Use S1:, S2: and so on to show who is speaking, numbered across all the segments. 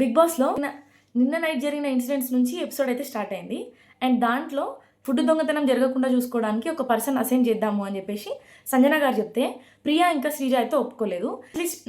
S1: Big బాస్‌లో నిన్న night జరిగిన ఇన్సిడెంట్స్ నుంచి ఎపిసోడ్ అయితే స్టార్ట్ అయింది. అండ్ దాంట్లో ఫుడ్ దొంగతనం జరగకుండా చూసుకోవడానికి ఒక పర్సన్ అసైన్ చేద్దాము అని చెప్పేసి సంజన గారు చెప్తే, ప్రియా ఇంకా శ్రీజ అయితే ఒప్పుకోలేదు.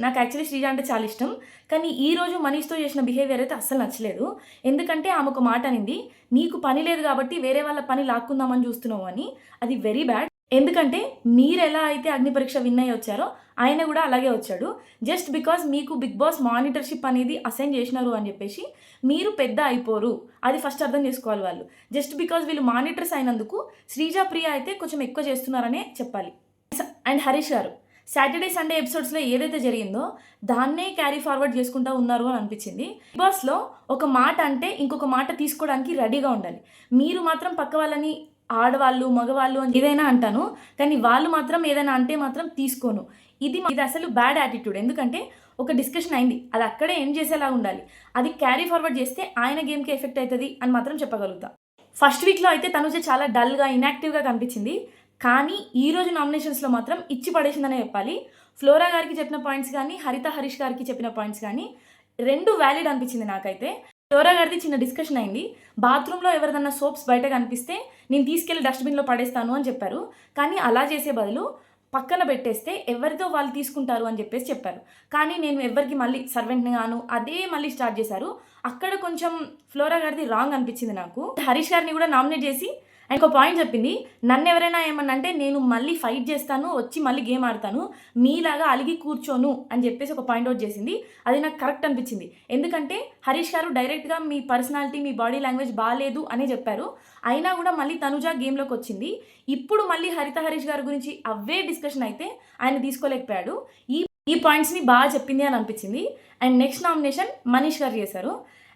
S1: నాకు యాక్చువల్లీ శ్రీజ అంటే చాలా ఇష్టం. కానీ ఈరోజు మనీష్‌తో చేసిన బిహేవియర్ అయితే అస్సలు నచ్చలేదు. ఎందుకంటే ఆమె ఒక మాట అనింది, "నీకు పని లేదు కాబట్టి వేరే వాళ్ళ పని లాక్కుందామని చూస్తున్నావు" అని. అది వెరీ బ్యాడ్. ఎందుకంటే మీరెలా అయితే అగ్ని పరీక్ష విన్ అయ్యి వచ్చారో ఆయన కూడా అలాగే వచ్చాడు. జస్ట్ బికాజ్ మీకు బిగ్ బాస్ మానిటర్‌షిప్ అనేది అసైన్ చేసినారు అని చెప్పేసి మీరు పెద్ద అయిపోరు. అది ఫస్ట్ అర్థం చేసుకోవాలి వాళ్ళు. జస్ట్ బికాజ్ వీళ్ళు మానిటర్స్ అయినందుకు శ్రీజ, ప్రియ అయితే కొంచెం ఎక్కువ చేస్తున్నారనే చెప్పాలి. అండ్ హరీష్ గారు సాటర్డే, సండే ఎపిసోడ్స్‌లో ఏదైతే జరిగిందో దాన్నే క్యారీ ఫార్వర్డ్ చేసుకుంటా ఉన్నారు అని అనిపించింది. బిగ్ బాస్‌లో ఒక మాట అంటే ఇంకొక మాట తీసుకోవడానికి రెడీగా ఉండాలి. మీరు మాత్రం పక్క వాళ్ళని ఆడవాళ్ళు, మగవాళ్ళు అని ఏదైనా అంటాను. కానీ వాళ్ళు మాత్రం ఏదైనా అంటే మాత్రం తీసుకోను. ఇది అసలు బ్యాడ్ యాటిట్యూడ్. ఎందుకంటే ఒక డిస్కషన్ అయింది. అది అక్కడే ఎండ్ చేసేలాగా ఉండాలి. అది క్యారీ ఫార్వర్డ్ చేస్తే ఆయన గేమ్‌కి ఎఫెక్ట్ అయితది అని మాత్రం చెప్పగలుగుతా. ఫస్ట్ వీక్‌లో అయితే తనుజ చాలా డల్‌గా, ఇనాక్టివ్‌గా కనిపించింది. కానీ ఈరోజు నామినేషన్స్‌లో మాత్రం ఇచ్చి పడేసిందనే చెప్పాలి. ఫ్లోరా గారికి చెప్పిన పాయింట్స్ గానీ, హరిత, హరీష్ గారికి చెప్పిన పాయింట్స్ గానీ 2 వాలిడ్ అనిపించింది నాకైతే. ఫ్లోరా గారిది చిన్న డిస్కషన్ అయింది. బాత్రూంలో ఎవరిదన్నా సోప్స్ బయట కనిపిస్తే నేను తీసుకెళ్ళి డస్ట్‌బిన్‌లో పడేస్తాను అని చెప్పారు. కానీ అలా చేసే బదులు పక్కన పెట్టేస్తే ఎవరిదో వాళ్ళు తీసుకుంటారు అని చెప్పారు. కానీ నేను ఎవరికి మళ్ళీ సర్వెంట్‌ని గాను అదే మళ్ళీ స్టార్ట్ చేశారు. అక్కడ కొంచెం ఫ్లోరా గారిది రాంగ్ అనిపించింది నాకు. హరీష్ గారిని కూడా నామినేట్ చేసి ఇంకో పాయింట్ చెప్పింది. నన్నెవరైనా ఏమన్నా అంటే నేను మళ్ళీ ఫైట్ చేస్తాను, వచ్చి మళ్ళీ గేమ్ ఆడతాను, మీలాగా అలిగి కూర్చోను అని చెప్పేసి ఒక పాయింట్ అవుట్ చేసింది. అది నాకు కరెక్ట్ అనిపించింది. ఎందుకంటే హరీష్ గారు డైరెక్ట్‌గా మీ పర్సనాలిటీ, మీ బాడీ లాంగ్వేజ్ బాలేదు అనే చెప్పారు. అయినా కూడా మళ్ళీ తనుజ గేమ్‌లోకి వచ్చింది. ఇప్పుడు మళ్ళీ హరిత, హరీష్ గారి గురించి అవే డిస్కషన్ అయితే ఆయన తీసుకోలేకపోయాడు. ఈ పాయింట్స్‌ని బాగా చెప్పింది అని అనిపించింది. అండ్ నెక్స్ట్ నామినేషన్ మనీష్ గారు చేశారు.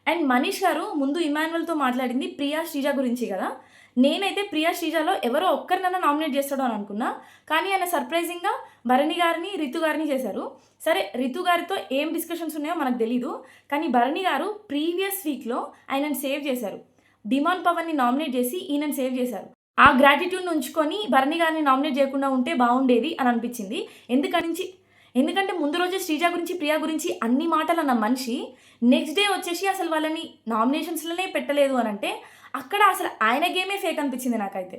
S1: అండ్ మనీష్ గారు ముందు ఇమాన్యుయల్‌తో మాట్లాడింది ప్రియా, శ్రీజ గురించి కదా. నేనైతే ప్రియా, శ్రీజలో ఎవరో ఒక్కరినన్నా నామినేట్ చేస్తాడు అని అనుకున్నా. కానీ ఆయన సర్ప్రైజింగ్‌గా భరణి గారిని, రితు గారిని చేశారు. సరే, రితు గారితో ఏం డిస్కషన్స్ ఉన్నాయో మనకు తెలీదు. కానీ భరణి గారు ప్రీవియస్ వీక్‌లో ఆయనను సేవ్ చేశారు. డిమాండ్ పవన్‌ని నామినేట్ చేసి ఈయనను సేవ్ చేశారు. ఆ గ్రాటిట్యూడ్‌ని ఉంచుకొని భరణి గారిని నామినేట్ చేయకుండా ఉంటే బాగుండేది అని అనిపించింది. ఎందుకంటే ముందు రోజే శ్రీజ గురించి, ప్రియా గురించి అన్ని మాటలు అన్న మనిషి నెక్స్ట్ డే వచ్చేసి అసలు వాళ్ళని నామినేషన్స్‌లోనే పెట్టలేదు అని అంటే అక్కడ అసలు ఆయన గేమే ఫేక్ అనిపించింది నాకైతే.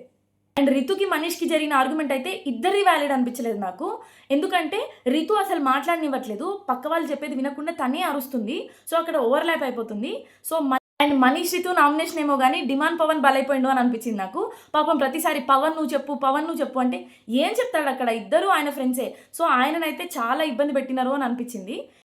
S1: అండ్ రితుకి, మనీష్‌కి జరిగిన ఆర్గ్యుమెంట్ అయితే ఇద్దరిది వ్యాలిడ్ అనిపించలేదు నాకు. ఎందుకంటే రితు అసలు మాట్లాడనివ్వట్లేదు. పక్క వాళ్ళు చెప్పేది వినకుండా తనే అరుస్తుంది. సో అక్కడ ఓవర్‌లాప్ అయిపోతుంది. So and Manish, Ritu nomination ఏమో గానీ డిమాండ్ పవన్ బలైపోయిండు అని అనిపించింది నాకు. పాపం ప్రతిసారి పవన్ నువ్వు చెప్పు, పవన్ నువ్వు చెప్పు అంటే ఏం చెప్తాడు అక్కడ? ఇద్దరు ఆయన ఫ్రెండ్సే. సో ఆయననైతే చాలా ఇబ్బంది పెట్టినారు అని అనిపించింది.